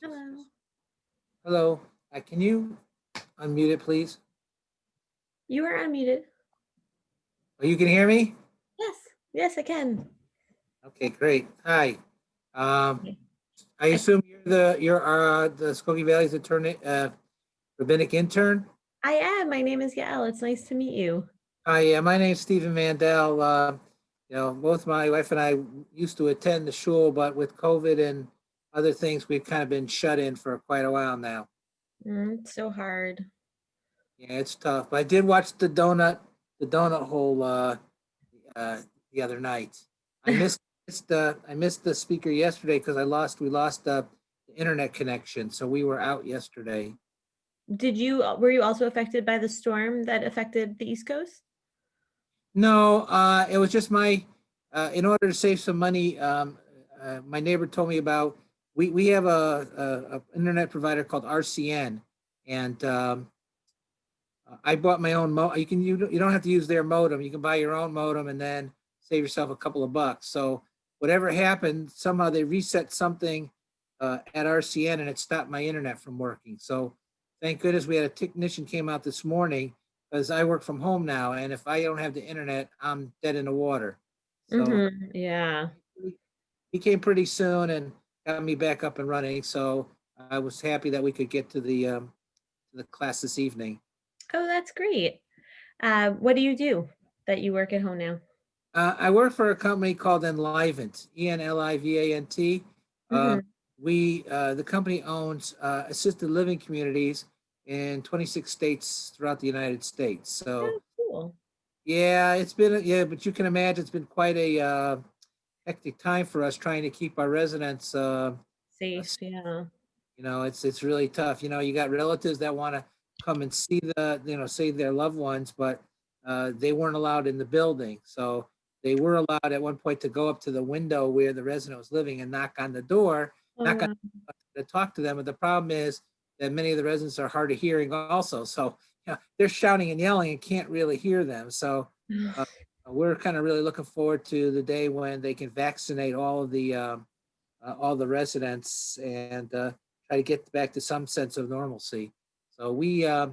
Hello. Hello. Can you unmute it, please? You are unmuted. Oh, you can hear me? Yes. Yes, I can. Okay, great. Hi. I assume you're the Skokie Valley's attorney, rabbinic intern. I am. My name is Yael. It's nice to meet you. Hi, yeah, my name's Stephen Mandel. Both my wife and I used to attend the shul, but with COVID and other things, we've kind of been shut in for quite a while now. It's so hard. Yeah, it's tough. But I did watch the donut hole the other night. I missed I missed the speaker yesterday because we lost the internet connection, so we were out yesterday. Were you also affected by the storm that affected the East Coast? No, it was just in order to save some money, my neighbor told me about, we have a internet provider called RCN, and I bought my own you don't have to use their modem. You can buy your own modem and then save yourself a couple of bucks. So whatever happened, somehow they reset something at RCN and it stopped my internet from working. So thank goodness we had a technician came out this morning, because I work from home now, and if I don't have the internet, I'm dead in the water. So Yeah. he came pretty soon and got me back up and running. So I was happy that we could get to the class this evening. Oh, that's great. What do you do that you work at home now? I work for a company called Enlivant, Enlivant. The company owns assisted living communities in 26 states throughout the United States. So, Oh, cool. yeah, but you can imagine it's been quite a hectic time for us trying to keep our residents safe. Yeah. It's really tough. You got relatives that want to come and see see their loved ones, but they weren't allowed in the building. So they were allowed at one point to go up to the window where the resident was living and knock on the door, to talk to them. But the problem is that many of the residents are hard of hearing also. So they're shouting and yelling and can't really hear them. So we're kind of really looking forward to the day when they can vaccinate all the residents and try to get back to some sense of normalcy. So I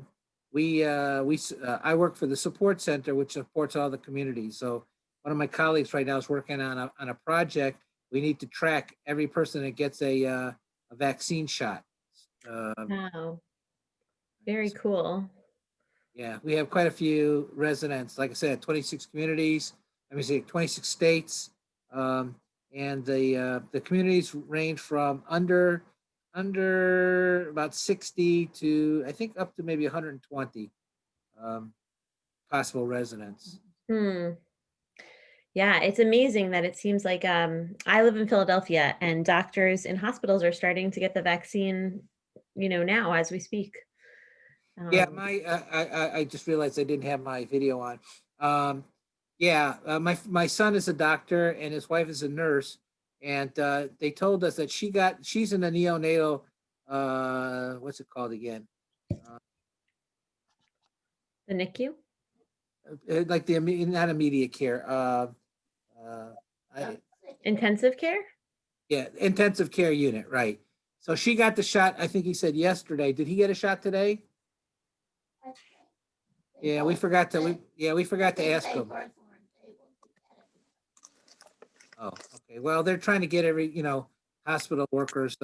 work for the support center, which supports all the communities. So one of my colleagues right now is working on a project. We need to track every person that gets a vaccine shot. Wow. Very cool. Yeah, we have quite a few residents. Like I said, 26 communities. Let me see, 26 states. And the communities range from under about 60 to I think up to maybe 120 possible residents. Yeah, it's amazing that it seems like I live in Philadelphia and doctors and hospitals are starting to get the vaccine, now as we speak. Yeah, I just realized I didn't have my video on. My son is a doctor and his wife is a nurse, and they told us that she's in the neonatal, what's it called again? The NICU? Like not immediate care. Intensive care? Yeah, intensive care unit, right. So she got the shot, I think he said yesterday. Did he get a shot today? Yeah, we forgot to ask him. Oh, okay. Well, they're trying to get every, hospital workers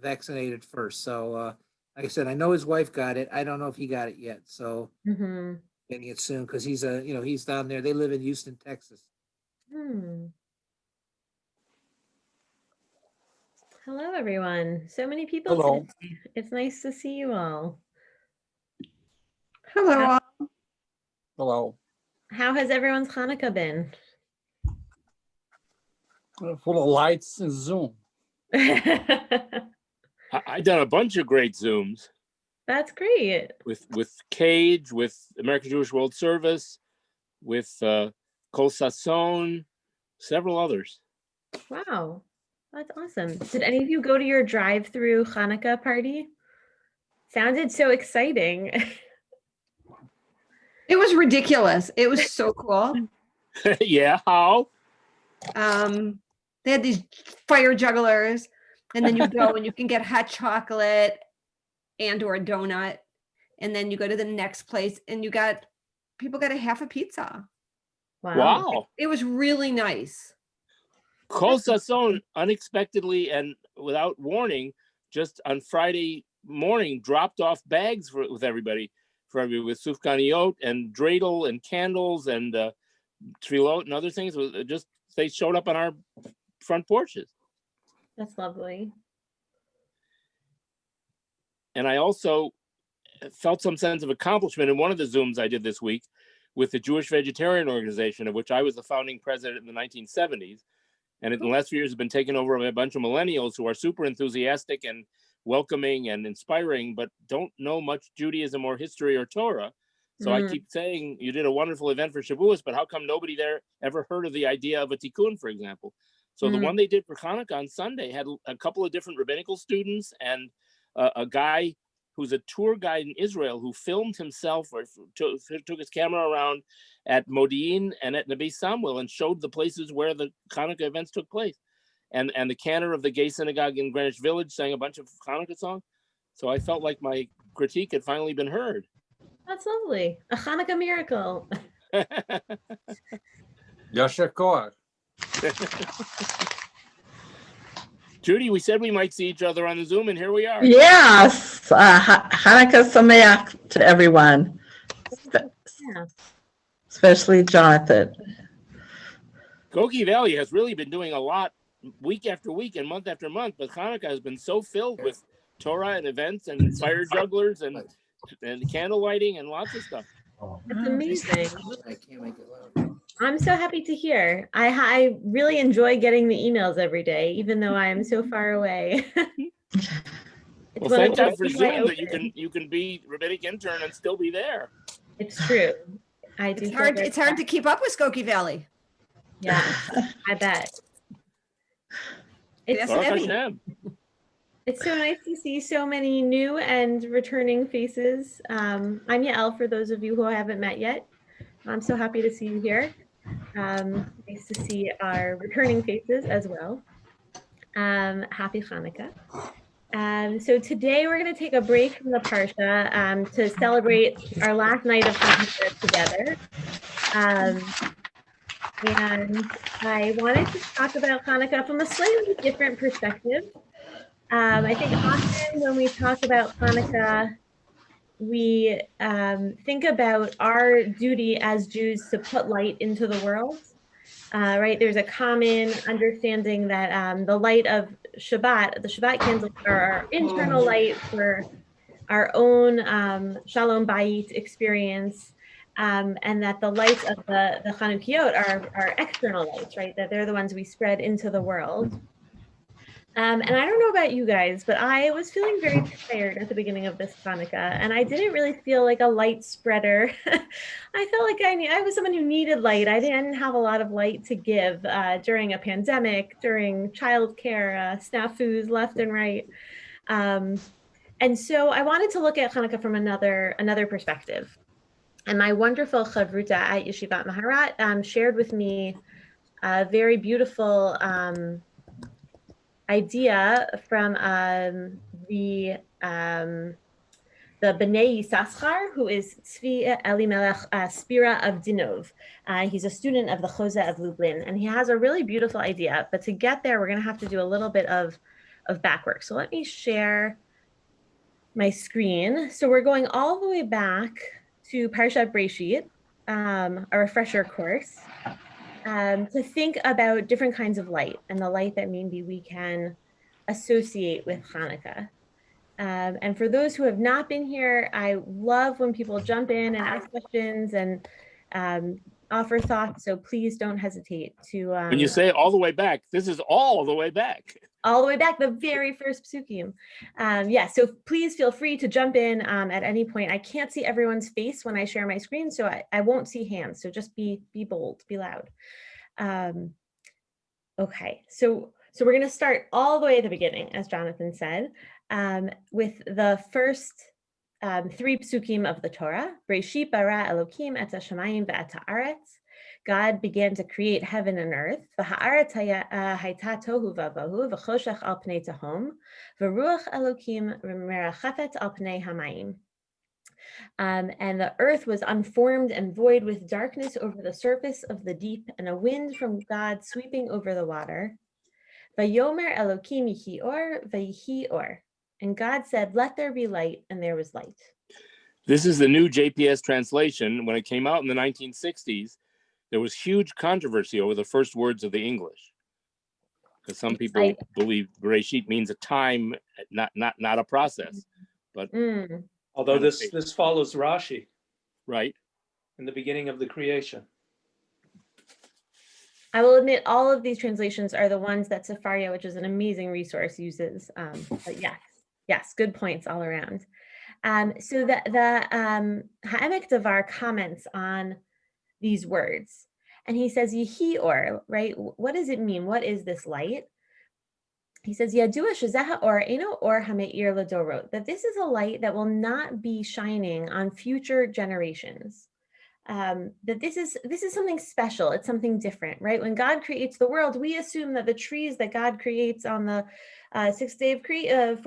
vaccinated first. So like I said, I know his wife got it. I don't know if he got it yet. So getting it soon because he's down there. They live in Houston, Texas. Hello, everyone. So many people Hello. today. It's nice to see you all. Hello. Hello. How has everyone's Hanukkah been? Full of lights and Zoom. I done a bunch of great Zooms. That's great. With Cage, with American Jewish World Service, with Kol Sasson, several others. Wow, that's awesome. Did any of you go to your drive-through Hanukkah party? Sounded so exciting. It was ridiculous. It was so cool. Yeah, how? They had these fire jugglers And then you go and you can get hot chocolate and or a donut. And then you go to the next place and people got a half a pizza. Wow. It was really nice. Kol Sasson unexpectedly and without warning, just on Friday morning, dropped off bags with everybody, with sufganiyot and dreidel and candles and trilot and other things. Just they showed up on our front porches. That's lovely. And I also felt some sense of accomplishment in one of the Zooms I did this week with the Jewish Vegetarian Organization, of which I was the founding president in the 1970s. And in the last few years, have been taken over by a bunch of millennials who are super enthusiastic and welcoming and inspiring, but don't know much Judaism or history or Torah. So I keep saying, you did a wonderful event for Shavuos, but how come nobody there ever heard of the idea of a tikkun, for example? So the one they did for Hanukkah on Sunday had a couple of different rabbinical students and a guy who's a tour guide in Israel who filmed himself or took his camera around at Modi'in and at Nabi Samuel and showed the places where the Hanukkah events took place. And the cantor of the gay synagogue in Greenwich Village sang a bunch of Hanukkah songs. So I felt like my critique had finally been heard. That's lovely. A Hanukkah miracle. Yasher Koach. Judy, we said we might see each other on the Zoom, and here we are. Yes, Hanukkah Sameach to everyone, Yeah. especially Jonathan. Goki Valley has really been doing a lot week after week and month after month, but Hanukkah has been so filled with Torah and events and fire jugglers and candle lighting and lots of stuff. That's amazing. I can't make it loud. I'm so happy to hear. I really enjoy getting the emails every day, even though I am so far away. Well, thank God for Zoom that you can be rabbinic intern and still be there. It's true. I do. It's hard to keep up with Skokie Valley. Yeah, I bet. That's Baruch heavy. Hashem. It's so nice to see so many new and returning faces. I'm Yael, for those of you who I haven't met yet. I'm so happy to see you here. Nice to see our returning faces as well. Happy Hanukkah. So today we're going to take a break from the Parsha to celebrate our last night of Hanukkah together. And I wanted to talk about Hanukkah from a slightly different perspective. I think often when we talk about Hanukkah, we think about our duty as Jews to put light into the world, right? There's a common understanding that the light of Shabbat, the Shabbat candles are our internal light for our own Shalom Bayit experience, and that the lights of the Chanukiot are external lights, right? That they're the ones we spread into the world. And I don't know about you guys, but I was feeling very tired at the beginning of this Hanukkah, and I didn't really feel like a light spreader. I felt like I was someone who needed light. I didn't have a lot of light to give during a pandemic, during childcare, snafus left and right. And so I wanted to look at Hanukkah from another perspective. And my wonderful Khabruta at Yeshivat Maharat shared with me a very beautiful idea from the Bnei Yisachar, who is Tzvi Elimelech Spira of Dinov. He's a student of the Chose of Lublin, and he has a really beautiful idea. But to get there, we're going to have to do a little bit of back work. So let me share my screen. So we're going all the way back to Parshat Breshit, a refresher course, to think about different kinds of light and the light that maybe we can associate with Hanukkah. And for those who have not been here, I love when people jump in and ask questions and offer thoughts. So please don't hesitate to. When you say all the way back, this is all the way back. All the way back, the very first psukim. Yeah, so please feel free to jump in at any point. I can't see everyone's face when I share my screen, so I won't see hands. So just be bold, be loud. Okay, so we're going to start all the way at the beginning, as Jonathan said, with the first 3 psukim of the Torah. Breshit bara Elokim et hashamayim ve'et haaretz. God began to create heaven and earth. V'ha'aretz hayta tohu v'avohu v'choshech al pnei tehom v'ruach Elokim merachafet al pnei hamayim. And the earth was unformed and void with darkness over the surface of the deep and a wind from God sweeping over the water. Vayomer Elokim yihi or v'yihi or. And God said, let there be light, and there was light. This is the new JPS translation. When it came out in the 1960s, there was huge controversy over the first words of the English, because some people believe Bereshit means a time, not a process. But Although this follows Rashi, right, in the beginning of the creation. I will admit all of these translations are the ones that Sefaria, which is an amazing resource, uses. But yes, good points all around. So the Ha'emek Davar comments on these words, and he says Yihi or, right? What does it mean? What is this light? He says Yadua shezeha or eno or hameir ladorot, that this is a light that will not be shining on future generations. That this is something special. It's something different, right? When God creates the world, we assume that the trees that God creates on the sixth day of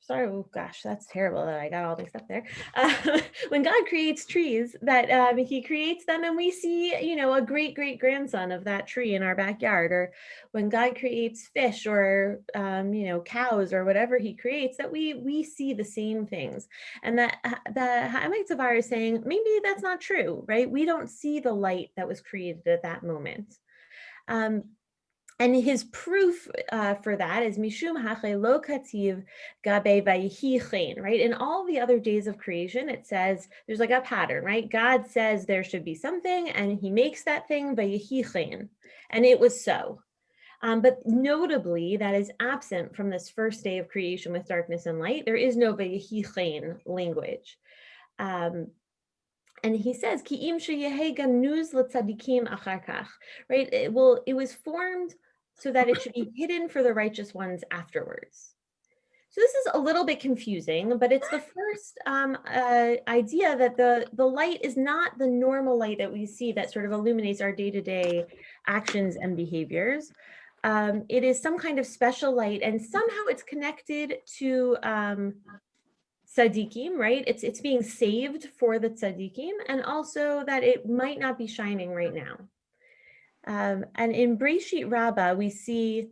sorry, oh gosh, that's terrible that I got all mixed up there. When God creates trees, that he creates them and we see, a great grandson of that tree in our backyard, or when God creates fish or, cows or whatever he creates, that we see the same things. And that the Ha'emek Davar is saying, maybe that's not true, right? We don't see the light that was created at that moment. And his proof for that is Mishum Hache Lo Kativ Gabe Vayihi Chen, right? In all the other days of creation, it says there's like a pattern, right? God says there should be something, and he makes that thing Vayihi Chen, and it was so. But notably, that is absent from this first day of creation with darkness and light. There is no Vayihi Chen language. And he says, Ki'im sheyehe ganuz l'tzadikim achar kach, right? It was formed so that it should be hidden for the righteous ones afterwards. So this is a little bit confusing, but it's the first idea that the light is not the normal light that we see that sort of illuminates our day-to-day actions and behaviors. It is some kind of special light, and somehow it's connected to tzaddikim, right? It's being saved for the tzaddikim, and also that it might not be shining right now. And in Bereshit Rabba, we see,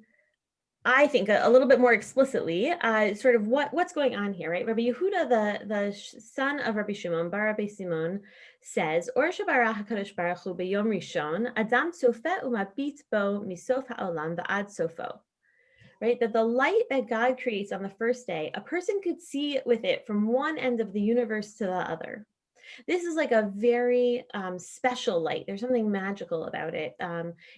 I think, a little bit more explicitly, sort of what's going on here, right? Rabbi Yehuda, the son of Rabbi Shimon, Bar Rabbi Simon, says, Or shebarach HaKadosh Baruch Hu b'yom rishon, Adam tzofeh umabit bo misof ha'olam v'ad sofo. Right, that the light that God creates on the first day, a person could see with it from one end of the universe to the other. This is like a very special light. There's something magical about it.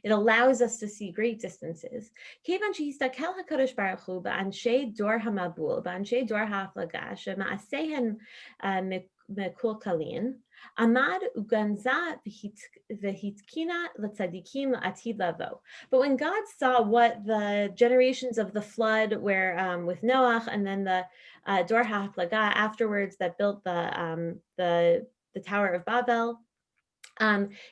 It allows us to see great distances. Kevan shehistakel HaKadosh Baruch Hu ba'anshei dor hamabul, ba'anshei dor ha'aflaga, shema'asehen mekulkalin, amad uganza v'hitkina l'tzadikim la'atid lavo. But when God saw what the generations of the flood were with Noach, and then the Dor HaHaflaga afterwards that built the Tower of Babel,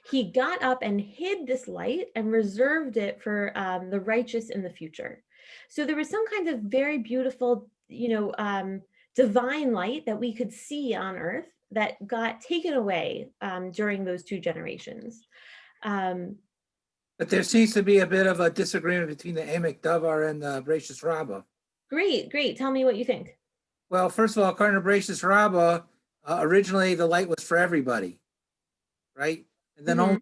he got up and hid this light and reserved it for the righteous in the future. So there was some kind of very beautiful, divine light that we could see on earth that got taken away during those two generations. But there seems to be a bit of a disagreement between the Ha'emek Davar and the Bereshit Rabba. Great. Tell me what you think. Well, first of all, according to Bereshit Rabba, originally the light was for everybody, right? And then only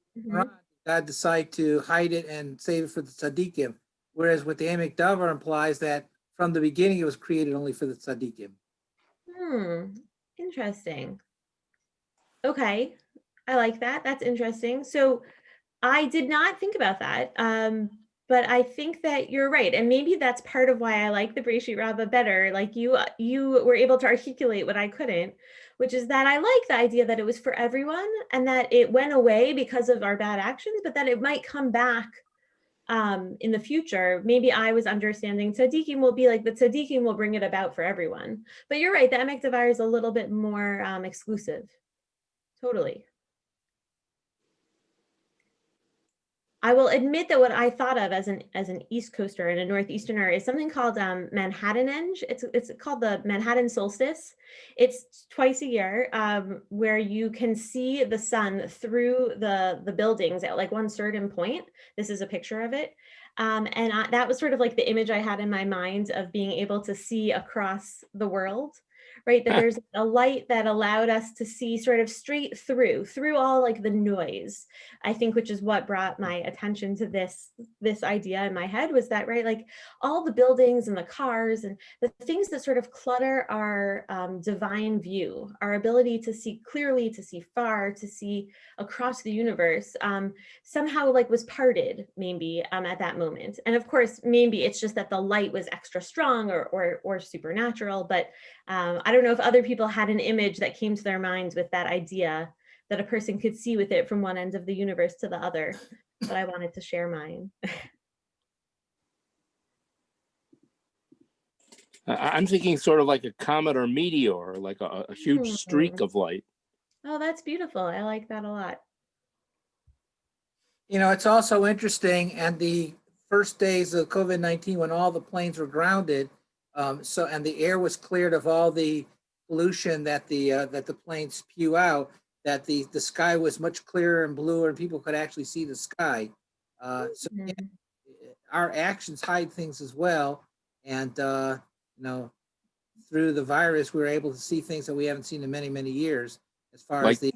God decided to hide it and save it for the tzaddikim. Whereas with the Ha'emek Davar implies that from the beginning it was created only for the tzaddikim. Interesting. Okay, I like that. That's interesting. So I did not think about that, but I think that you're right, and maybe that's part of why I like the Bereshit Rabba better. Like you were able to articulate what I couldn't, which is that I like the idea that it was for everyone and that it went away because of our bad actions, but that it might come back in the future. Maybe I was understanding tzaddikim will be like the tzaddikim will bring it about for everyone. But you're right, the Ha'emek Davar is a little bit more exclusive. Totally. I will admit that what I thought of as an East Coaster and a Northeasterner is something called Manhattanenge. It's called the Manhattan Solstice. It's twice a year, where you can see the sun through the buildings at like one certain point. This is a picture of it. That was sort of like the image I had in my mind of being able to see across the world, right? That there's a light that allowed us to see sort of straight through all like the noise, I think, which is what brought my attention to this idea in my head, was that, right, like all the buildings and the cars and the things that sort of clutter our divine view, our ability to see clearly, to see far, to see across the universe, somehow like was parted maybe at that moment. And of course, maybe it's just that the light was extra strong or supernatural, but I don't know if other people had an image that came to their minds with that idea that a person could see with it from one end of the universe to the other, but I wanted to share mine. I'm thinking sort of like a comet or meteor, like a huge streak of light. Oh, that's beautiful. I like that a lot. You know, it's also interesting, and the first days of COVID-19 when all the planes were grounded, and the air was cleared of all the pollution that the planes spew out, that the sky was much clearer and bluer and people could actually see the sky. Yeah, our actions hide things as well. And, you know, through the virus, we were able to see things that we haven't seen in many, many years, as far Like as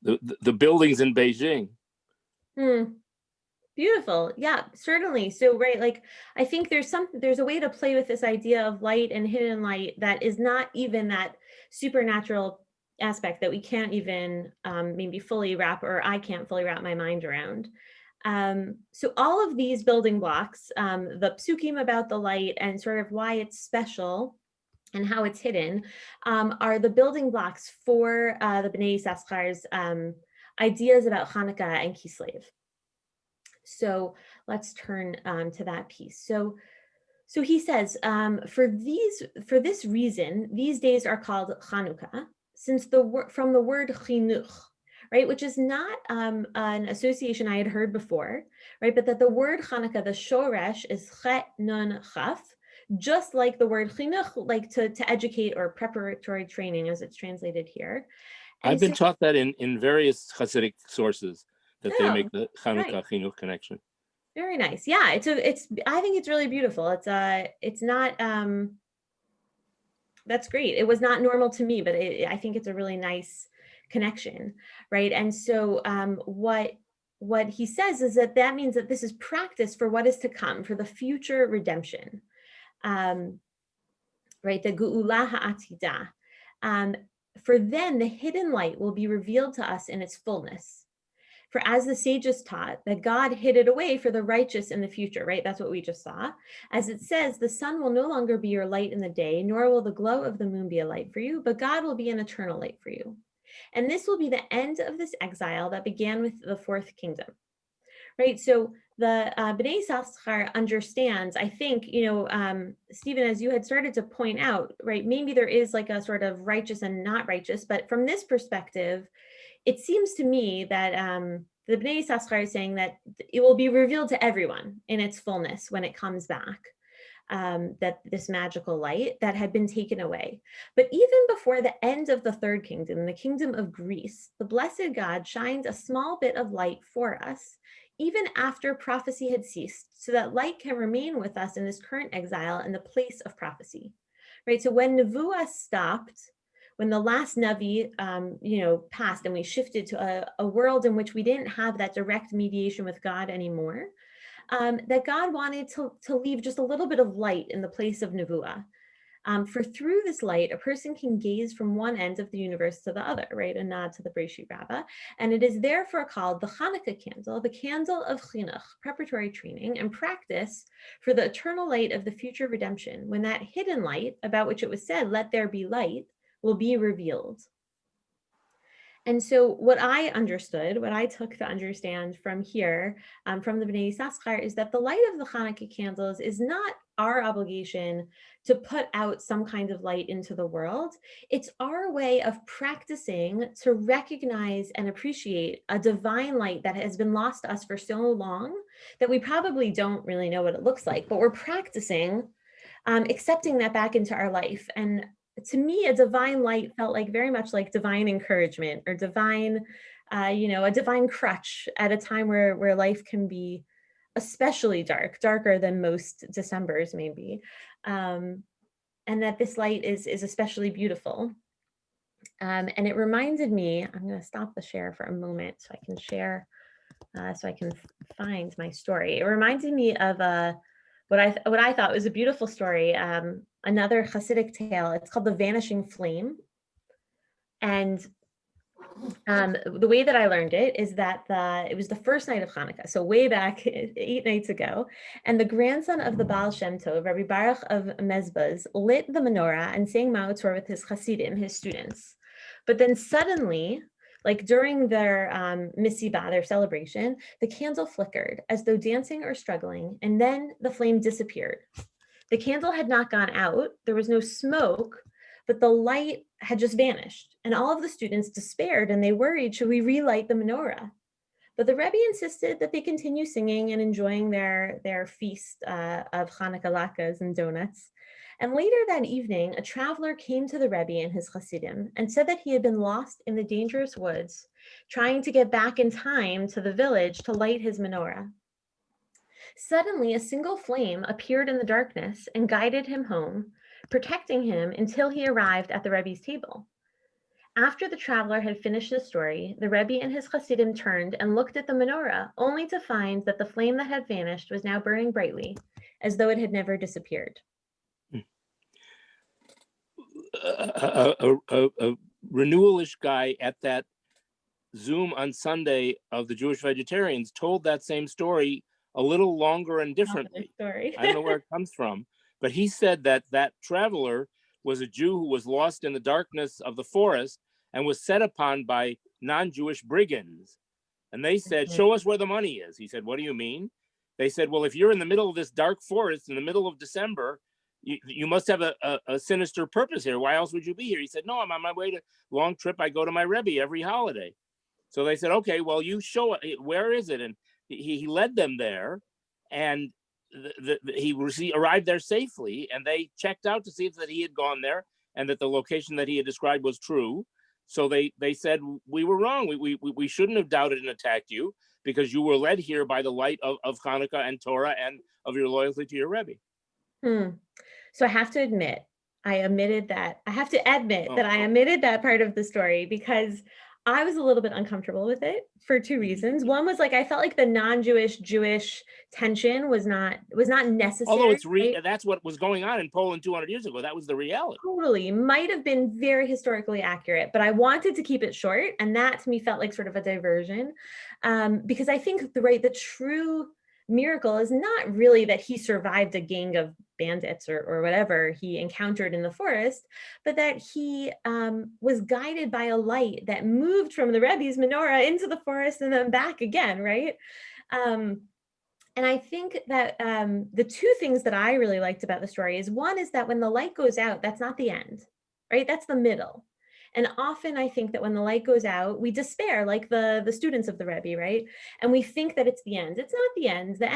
the buildings in Beijing. Beautiful. Yeah, certainly. So, right, like I think there's a way to play with this idea of light and hidden light that is not even that supernatural aspect that we can't even maybe fully wrap, or I can't fully wrap my mind around. So all of these building blocks, the psukim about the light and sort of why it's special and how it's hidden, are the building blocks for the Bnei Yissaschar's ideas about Chanukah and Keyslave. So let's turn to that piece. So he says, for this reason, these days are called Chanukah, since from the word chinuch, right, which is not an association I had heard before, right, but that the word Chanukah, the shoresh, is chet nun chaf, just like the word chinuch, like to educate or preparatory training, as it's translated here. And I've been taught that in various Hasidic sources, that they make the Chanukah chinuch connection. Very nice. Yeah, I think it's really beautiful. It's not that's great. It was not normal to me, but I think it's a really nice connection, right? And so what he says is that means that this is practice for what is to come, for the future redemption, right? The Geula ha'atidah. For then the hidden light will be revealed to us in its fullness. For as the sages taught, that God hid it away for the righteous in the future, right? That's what we just saw. As it says, the sun will no longer be your light in the day, nor will the glow of the moon be a light for you, but God will be an eternal light for you. And this will be the end of this exile that began with the fourth kingdom, right? So the Bnei Yissaschar understands, I think, Stephen, as you had started to point out, right, maybe there is like a sort of righteous and not righteous, but from this perspective, it seems to me that the Bnei Yissaschar is saying that it will be revealed to everyone in its fullness when it comes back, that this magical light that had been taken away. But even before the end of the third kingdom, the kingdom of Greece, the blessed God shines a small bit of light for us, even after prophecy had ceased, so that light can remain with us in this current exile in the place of prophecy, right? So when Nevuah stopped, when the last Navi, passed and we shifted to a world in which we didn't have that direct mediation with God anymore, that God wanted to leave just a little bit of light in the place of Nevuah. For through this light, a person can gaze from one end of the universe to the other, right? A nod to the Breshit Rabbah. And it is therefore called the Chanukah candle, the candle of chinuch, preparatory training and practice for the eternal light of the future redemption, when that hidden light, about which it was said, let there be light, will be revealed. And so what I understood, what I took to understand from here, from the B'nai Yissaschar, is that the light of the Hanukkah candles is not our obligation to put out some kind of light into the world. It's our way of practicing to recognize and appreciate a divine light that has been lost to us for so long that we probably don't really know what it looks like, but we're practicing accepting that back into our life. And to me, a divine light felt like very much like divine encouragement or divine, a divine crutch at a time where life can be especially darker than most Decembers maybe. And that this light is especially beautiful. And it reminded me, I'm going to stop the share for a moment so I can share, so I can find my story. It reminded me of what I thought was a beautiful story, another Hasidic tale. It's called The Vanishing Flame. And the way that I learned it is that it was the first night of Hanukkah, so way back 8 nights ago, and the grandson of the Baal Shem Tov, Rabbi Baruch of Mezbaz, lit the menorah and sang Ma'ot Torah with his Hasidim, his students. But then suddenly, like during their misibah, their celebration, the candle flickered as though dancing or struggling, and then the flame disappeared. The candle had not gone out, there was no smoke, but the light had just vanished. And all of the students despaired and they worried, should we relight the menorah? But the Rebbe insisted that they continue singing and enjoying their feast of Chanukah latkes and donuts. And later that evening, a traveler came to the Rebbe and his Hasidim and said that he had been lost in the dangerous woods, trying to get back in time to the village to light his menorah. Suddenly, a single flame appeared in the darkness and guided him home, protecting him until he arrived at the Rebbe's table. After the traveler had finished his story, the Rebbe and his Hasidim turned and looked at the menorah, only to find that the flame that had vanished was now burning brightly, as though it had never disappeared. A renewalish guy at that Zoom on Sunday of the Jewish vegetarians told that same story a little longer and differently. Story. I don't know where it comes from, but he said that that traveler was a Jew who was lost in the darkness of the forest and was set upon by non-Jewish brigands. And they said, show us where the money is. He said, what do you mean? They said, well, if you're in the middle of this dark forest in the middle of December, you must have a sinister purpose here. Why else would you be here? He said, no, I'm on my way to long trip. I go to my Rebbe every holiday. So they said, okay, well, you show it. Where is it? And he led them there, and he arrived there safely, and they checked out to see that he had gone there and that the location that he had described was true. So they said, we were wrong. We shouldn't have doubted and attacked you because you were led here by the light of Hanukkah and Torah and of your loyalty to your Rebbe. So I have to admit, I omitted that. I have to admit that I omitted that part of the story because I was a little bit uncomfortable with it for two reasons. One was like, I felt like the non-Jewish Jewish tension was not necessary. Although it's right? That's what was going on in Poland 200 years ago. That was the reality. Totally. Might have been very historically accurate, but I wanted to keep it short. And that to me felt like sort of a diversion because I think the true miracle is not really that he survived a gang of bandits or whatever he encountered in the forest, but that he was guided by a light that moved from the Rebbe's menorah into the forest and then back again, right? And I think that the two things that I really liked about the story is one is that when the light goes out, that's not the end, right? That's the middle. And often I think that when the light goes out, we despair, like the students of the Rebbe, right? And we think that it's the end. It's not the end. The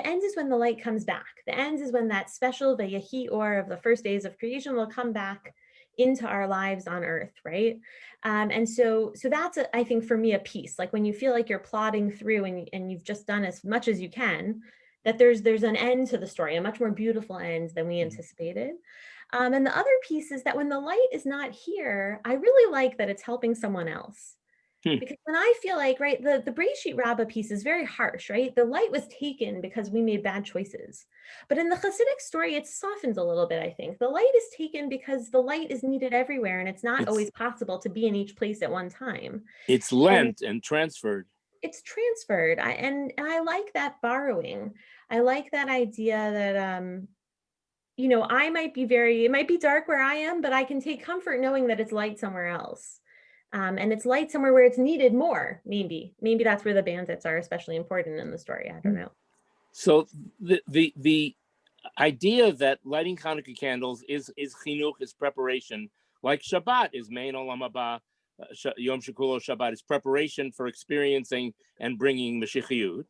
end is when the light comes back. The end is when that special Vayehi or of the first days of creation will come back into our lives on earth, right? And so that's, I think, for me, a piece. Like when you feel like you're plodding through and you've just done as much as you can, that there's an end to the story, a much more beautiful end than we anticipated. And the other piece is that when the light is not here, I really like that it's helping someone else. Because when I feel like, right, the Breshit Rabba piece is very harsh, right? The light was taken because we made bad choices. But in the Hasidic story, it softens a little bit, I think. The light is taken because the light is needed everywhere, and it's not always possible to be in each place at one time. It's lent and transferred. It's transferred. And I like that borrowing. I like that idea that, it might be dark where I am, but I can take comfort knowing that it's light somewhere else. And it's light somewhere where it's needed more. Maybe that's where the bandits are especially important in the story. I don't know. So the idea that lighting Hanukkah candles is chinuch, is preparation, like Shabbat is mein olam haba, Yom Shekulo Shabbat is preparation for experiencing and bringing Mashiachiyut,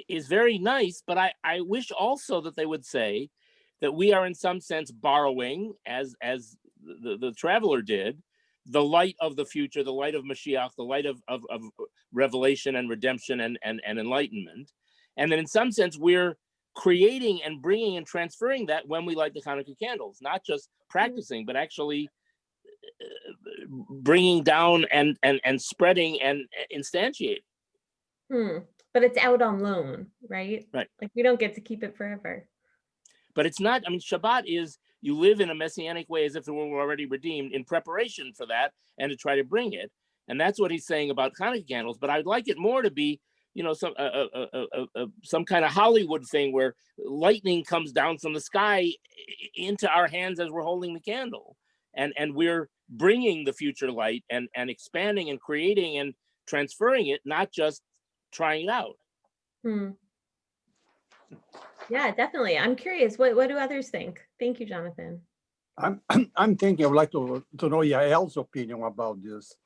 is very nice. But I wish also that they would say that we are in some sense borrowing, as the traveler did, the light of the future, the light of Mashiach, the light of revelation and redemption and enlightenment. And then in some sense, we're creating and bringing and transferring that when we light the Hanukkah candles, not just practicing, but actually bringing down and spreading and instantiating. But it's out on loan, right? Right. Like we don't get to keep it forever. But it's not, I mean, Shabbat is, you live in a messianic way as if the world were already redeemed in preparation for that and to try to bring it. And that's what he's saying about Hanukkah candles. But I'd like it more to be, you know, some kind of Hollywood thing where lightning comes down from the sky into our hands as we're holding the candle. And we're bringing the future light and expanding and creating and transferring it, not just trying it out. Yeah, definitely. I'm curious, what do others think? Thank you, Jonathan. I'm thinking, I would like to know Yael's opinion about this.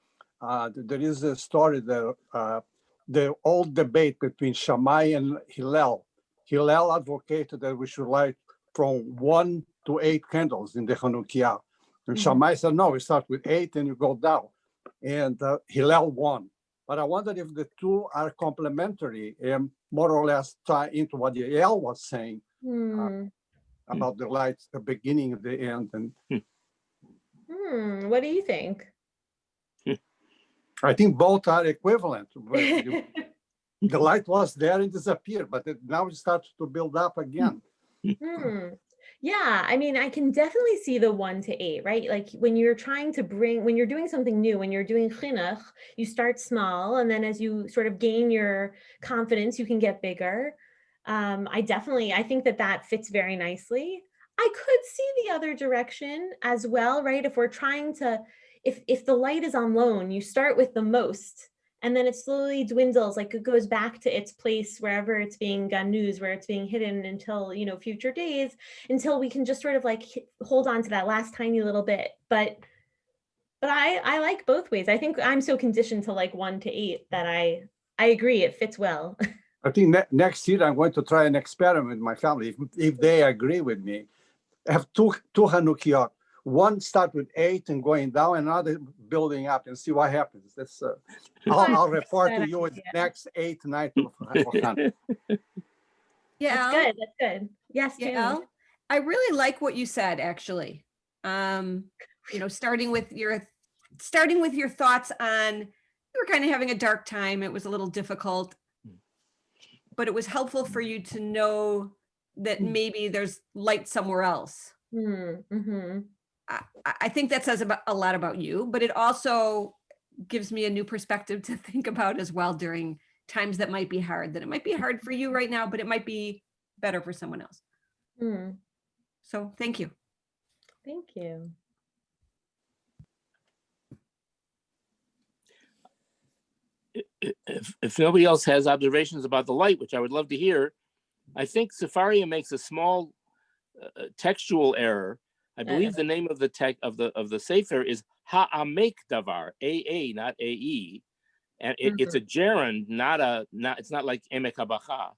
There is a story that the old debate between Shammai and Hillel. Hillel advocated that we should light from 1 to 8 candles in the Hanukkah. And Shammai said, no, we start with 8 and you go down. And Hillel won. But I wonder if the two are complementary and more or less tie into what Yael was saying about the lights, the beginning, the end. And what do you think? I think both are equivalent. The light was there and disappeared, but now it starts to build up again. Yeah, I mean, I can definitely see the 1 to 8, right? Like when you're trying to when you're doing something new, when you're doing chinuch, you start small, and then as you sort of gain your confidence, you can get bigger. I think that fits very nicely. I could see the other direction as well, right? If we're trying to, if the light is on loan, you start with the most, and then it slowly dwindles, like it goes back to its place wherever it's being ganuz, where it's being hidden until, you know, future days, until we can just sort of like hold on to that last tiny little bit. But I like both ways. I think I'm so conditioned to like 1 to 8 that I agree, it fits well. I think next year I'm going to try an experiment with my family, if they agree with me. I have two Hanukkah. One start with 8 and going down, another building up, and see what happens. That's I'll report to you in the next 8 nights of Hanukkah. Yeah, That's good. Yes, Yael, I really like what you said, actually. You know, starting with your thoughts on, you were kind of having a dark time. It was a little difficult, but it was helpful for you to know that maybe there's light somewhere else. I think that says a lot about you, but it also gives me a new perspective to think about as well during times that might be hard, that it might be hard for you right now, but it might be better for someone else. So thank you. Thank you. If nobody else has observations about the light, which I would love to hear, I think Sefaria makes a small textual error. I believe the name of the Sefer is Ha'amek Davar, A, not A-E. And it's a gerund, it's not like Emek HaBacha.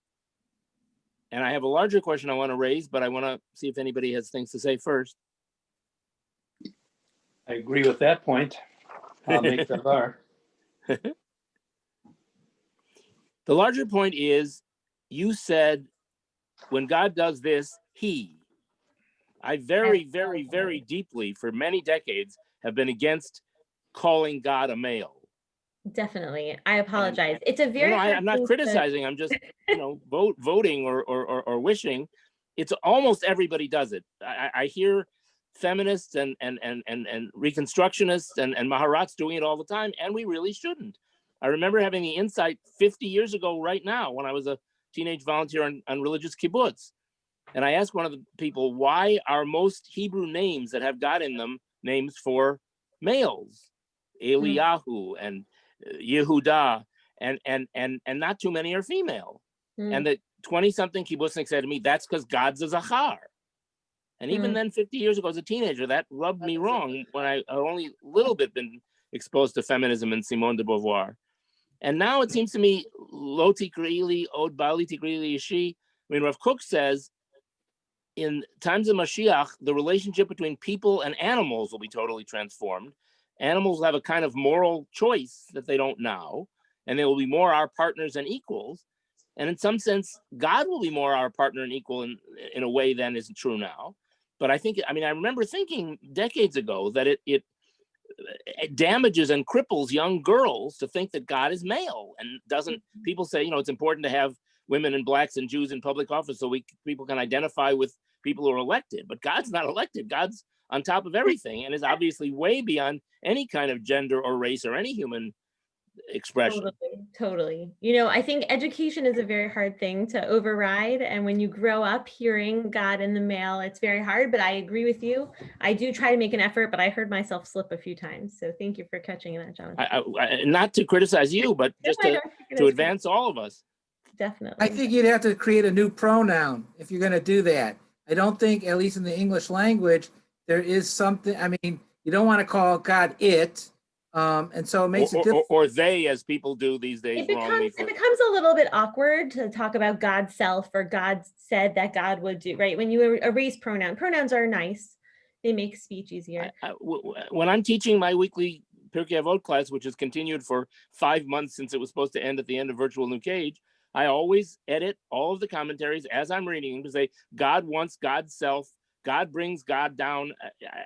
And I have a larger question I want to raise, but I want to see if anybody has things to say first. I agree with that point. I'll make the bar. The larger point is, you said, when God does this, I very, very, very deeply, for many decades, have been against calling God a male. Definitely. I apologize. It's a very I'm not criticizing. I'm just, voting or wishing. It's almost everybody does it. I hear feminists and reconstructionists and Maharats doing it all the time, and we really shouldn't. I remember having the insight 50 years ago right now when I was a teenage volunteer on religious kibbutz. And I asked one of the people, why are most Hebrew names that have God in them names for males? Eliyahu and Yehuda, and not too many are female. And the 20-something kibbuznik said to me, that's because God's a zachar. And even then, 50 years ago as a teenager, that rubbed me wrong when I only a little bit been exposed to feminism and Simone de Beauvoir. And now it seems to me, lo tikri'ili od bali tikri'ili ishi. I mean, Rav Kook says, in times of Mashiach, the relationship between people and animals will be totally transformed. Animals will have a kind of moral choice that they don't now, and they will be more our partners and equals. And in some sense, God will be more our partner and equal in a way than isn't true now. But I think, I mean, I remember thinking decades ago that it damages and cripples young girls to think that God is male and doesn't. People say, you know, it's important to have women and blacks and Jews in public office so people can identify with people who are elected. But God's not elected. God's on top of everything and is obviously way beyond any kind of gender or race or any human expression. Totally. You know, I think education is a very hard thing to override. And when you grow up hearing God in the male, it's very hard, but I agree with you. I do try to make an effort, but I heard myself slip a few times. So thank you for catching that, Jonathan. Not to criticize you, but just to advance all of us. Definitely. I think you'd have to create a new pronoun if you're going to do that. I don't think, at least in the English language, there is something, I mean, you don't want to call God it. And so it makes it difficult. Or they, as people do these days. It becomes a little bit awkward to talk about God's self or God said that God would do, right? When you erase pronouns are nice. They make speech easier. When I'm teaching my weekly Pirkei Avot class, which has continued for 5 months since it was supposed to end at the end of Virtual New Cage, I always edit all of the commentaries as I'm reading them to say, God wants God's self. God brings God down.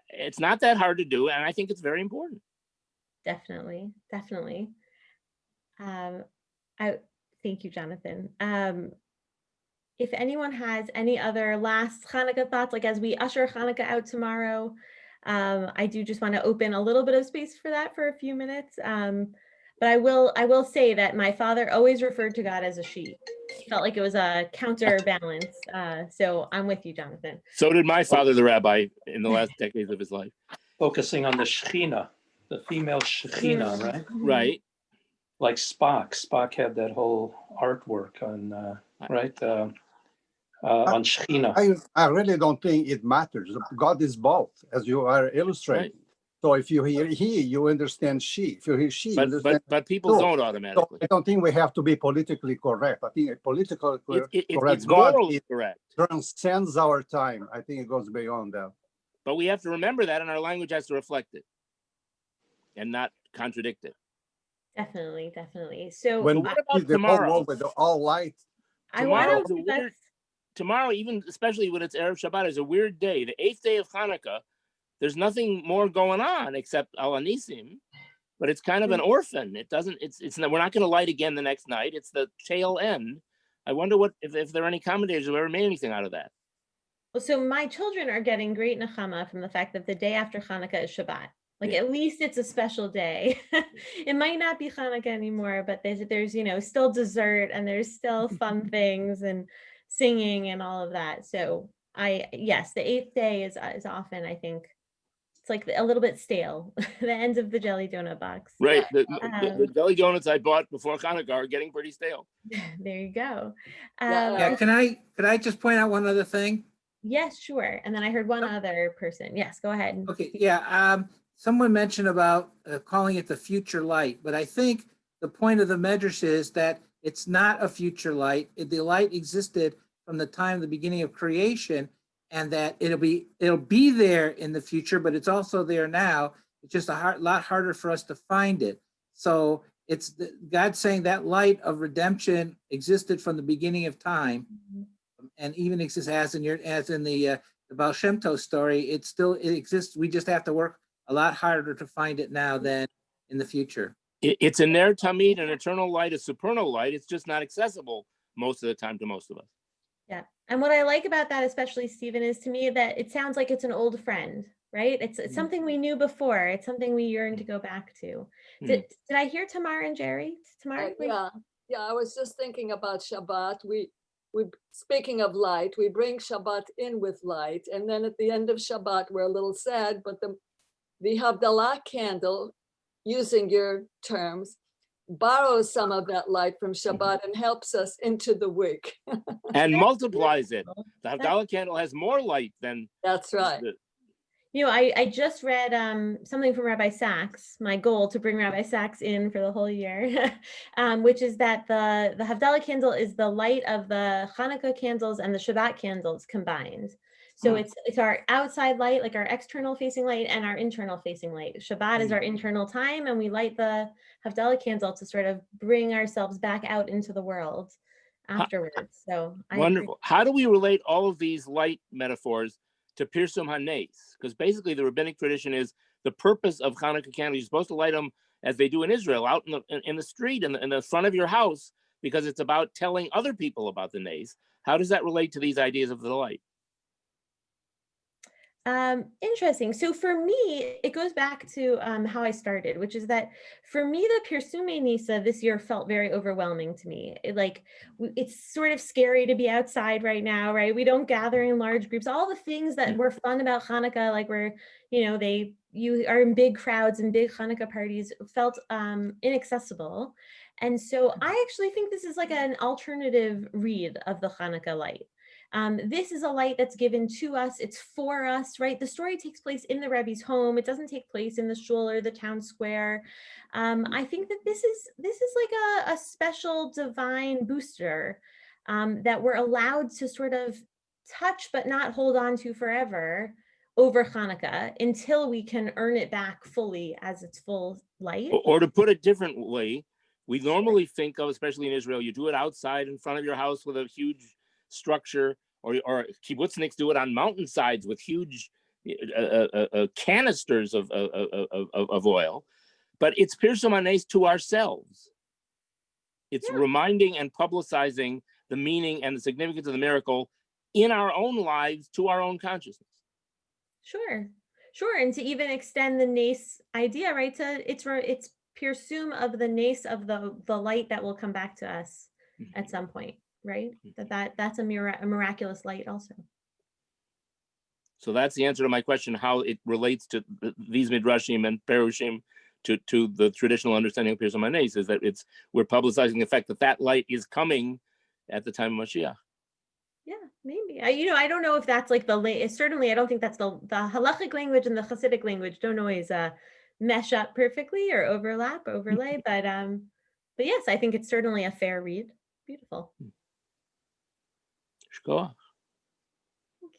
It's not that hard to do, and I think it's very important. Definitely. I thank you, Jonathan. If anyone has any other last Hanukkah thoughts, like as we usher Hanukkah out tomorrow, I do just want to open a little bit of space for that for a few minutes. But I will say that my father always referred to God as a she. Felt like it was a counterbalance. So I'm with you, Jonathan. So did my father, the rabbi, in the last decades of his life. Focusing on the Shekhinah, the female Shekhinah, right? Right. Like Spock. Spock had that whole artwork on, on Shekhinah. I really don't think it matters. God is both, as you are illustrating. Right. So if you hear he, you understand she. If you hear she, you understand. But people don't automatically. So I don't think we have to be politically correct. I think politically correct. It's God morally correct. Transcends our time. I think it goes beyond that. But we have to remember that, and our language has to reflect it and not contradict it. Definitely. So when what about the tomorrow? whole world with all light? Tomorrow, even especially when it's Erev Shabbat, is a weird day. The 8th day of Hanukkah, there's nothing more going on except Al Anisim, but it's kind of an orphan. It doesn't. It's not. We're not going to light again the next night. It's the tail end. I wonder if there are any commentators who ever made anything out of that. Well, so my children are getting great nechama from the fact that the day after Hanukkah is Shabbat. Like at least it's a special day. It might not be Hanukkah anymore, but there's still dessert and there's still fun things and singing and all of that. So the 8th day is often, I think, it's like a little bit stale. The ends of the jelly donut box. Right. The jelly donuts I bought before Hanukkah are getting pretty stale. There you go. Could I just point out one other thing? Yes, sure. And then I heard one other person. Yes, go ahead. Okay. Yeah. Someone mentioned about calling it the future light, but I think the point of the medrash is that it's not a future light. The light existed from the time of the beginning of creation, and that it'll be there in the future, but it's also there now. It's just a lot harder for us to find it. So it's God saying that light of redemption existed from the beginning of time, and even exists as in the Baal Shem Tov story. It exists. We just have to work a lot harder to find it now than in the future. It's a ner tamid, an eternal light, a supernal light. It's just not accessible most of the time to most of us. Yeah. And what I like about that, especially Stephen, is to me that it sounds like it's an old friend, right? It's something we knew before. It's something we yearn to go back to. Did I hear Tamar and Jerry? Tamar? Yeah. I was just thinking about Shabbat. We speaking of light, we bring Shabbat in with light. And then at the end of Shabbat, we're a little sad, but the Havdalah candle, using your terms, borrows some of that light from Shabbat and helps us into the week. And multiplies it. The Havdalah candle has more light than That's right. You know, I just read something from Rabbi Sachs, my goal to bring Rabbi Sachs in for the whole year, which is that the Havdalah candle is the light of the Chanukah candles and the Shabbat candles combined. So it's our outside light, like our external facing light, and our internal facing light. Shabbat is our internal time, and we light the Havdalah candle to sort of bring ourselves back out into the world afterwards. So wonderful. How do we relate all of these light metaphors to Pirsum HaNes? Because basically the rabbinic tradition is the purpose of Hanukkah candles. You're supposed to light them as they do in Israel, out in the street, in the front of your house, because it's about telling other people about the Nes. How does that relate to these ideas of the light? Interesting. So for me, it goes back to how I started, which is that for me, the Pirsume Nisa this year felt very overwhelming to me. It's sort of scary to be outside right now, right? We don't gather in large groups. All the things that were fun about Hanukkah, like you are in big crowds and big Hanukkah parties, felt inaccessible. And so I actually think this is like an alternative read of the Hanukkah light. This is a light that's given to us. It's for us, right? The story takes place in the Rebbe's home. It doesn't take place in the shul or the town square. I think that this is like a special divine booster that we're allowed to sort of touch but not hold on to forever over Hanukkah until we can earn it back fully as its full light. Or to put it differently, we normally think of, especially in Israel, you do it outside in front of your house with a huge structure, or kibbutzniks do it on mountainsides with huge canisters of oil. But it's Pirsum HaNes to ourselves. It's reminding and publicizing the meaning and the significance of the miracle in our own lives to our own consciousness. Sure. And to even extend the Nes idea, right? It's Pirsum of the Nes of the light that will come back to us at some point. Right? That's a miraculous light also. So that's the answer to my question, how it relates to these midrashim and perushim to the traditional understanding of Pirsum HaNes, is that we're publicizing the fact that light is coming at the time of Mashiach. Yeah, maybe. I don't know if that's like certainly I don't think that's the halachic language and the Hasidic language don't always mesh up perfectly or overlay, but yes, I think it's certainly a fair read. Beautiful.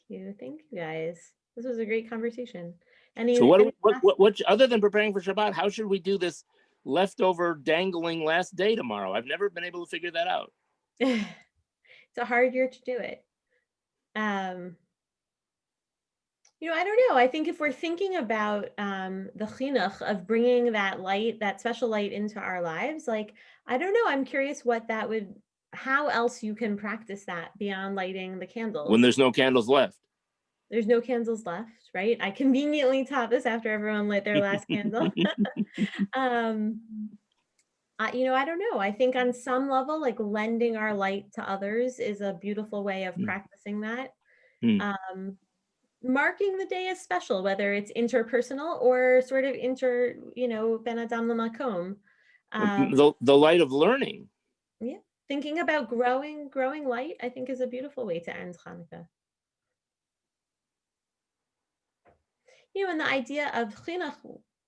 Thank you guys. This was a great conversation. So what other than preparing for Shabbat, how should we do this leftover dangling last day tomorrow? I've never been able to figure that out. It's a hard year to do it. I don't know. I think if we're thinking about the chinuch of bringing that light, that special light into our lives, like, I don't know, I'm curious how else you can practice that beyond lighting the candles. When there's no candles left. There's no candles left, right? I conveniently taught this after everyone lit their last candle. I don't know. I think on some level, like lending our light to others is a beautiful way of practicing that. Marking the day as special, whether it's interpersonal or sort of ben adam lamakom. The light of learning. Yeah. Thinking about growing light, I think, is a beautiful way to end Hanukkah. And the idea of chinuch,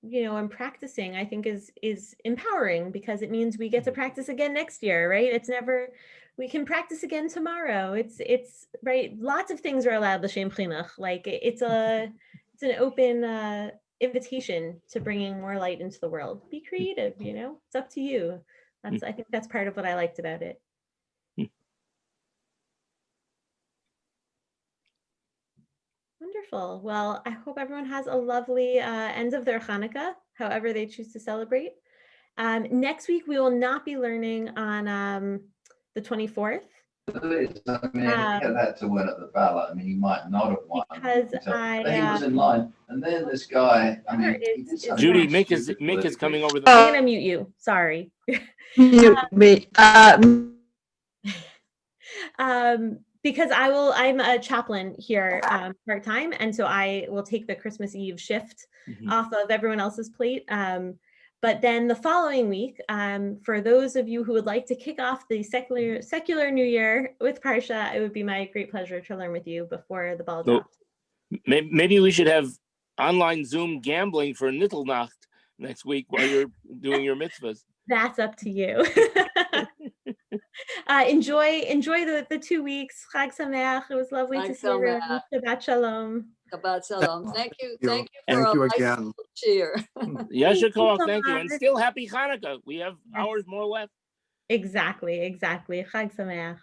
and practicing, I think is empowering, because it means we get to practice again next year, right? We can practice again tomorrow. It's right. Lots of things are allowed l'shem chinuch. Like it's an open invitation to bringing more light into the world. Be creative, it's up to you. I think that's part of what I liked about it. Wonderful. Well, I hope everyone has a lovely end of their Hanukkah, however they choose to celebrate. Next week, we will not be learning on the 24th. I mean, get that to win at the ballot. I mean, he might not have won. Because he was in line. And then this guy, I mean, Judy, Mick is coming over. I'm going to mute you. Sorry. Mute me. Because I'm a chaplain here part-time, and so I will take the Christmas Eve shift off of everyone else's plate. But then the following week, for those of you who would like to kick off the secular New Year with Parsha, it would be my great pleasure to learn with you before the ball So, drops. maybe we should have online Zoom gambling for Nittelnacht next week while you're doing your mitzvahs. That's up to you. Enjoy the 2 weeks. Chag Sameach. It was lovely to Chag see everyone. Sameach. Shabbat Shalom. Shabbat Shalom. Thank you for Thank a you nice again. cheer. Yasher Thank you Koach, so thank you. And much. still happy Hanukkah. We have Yes. hours more left. Exactly. Chag Sameach.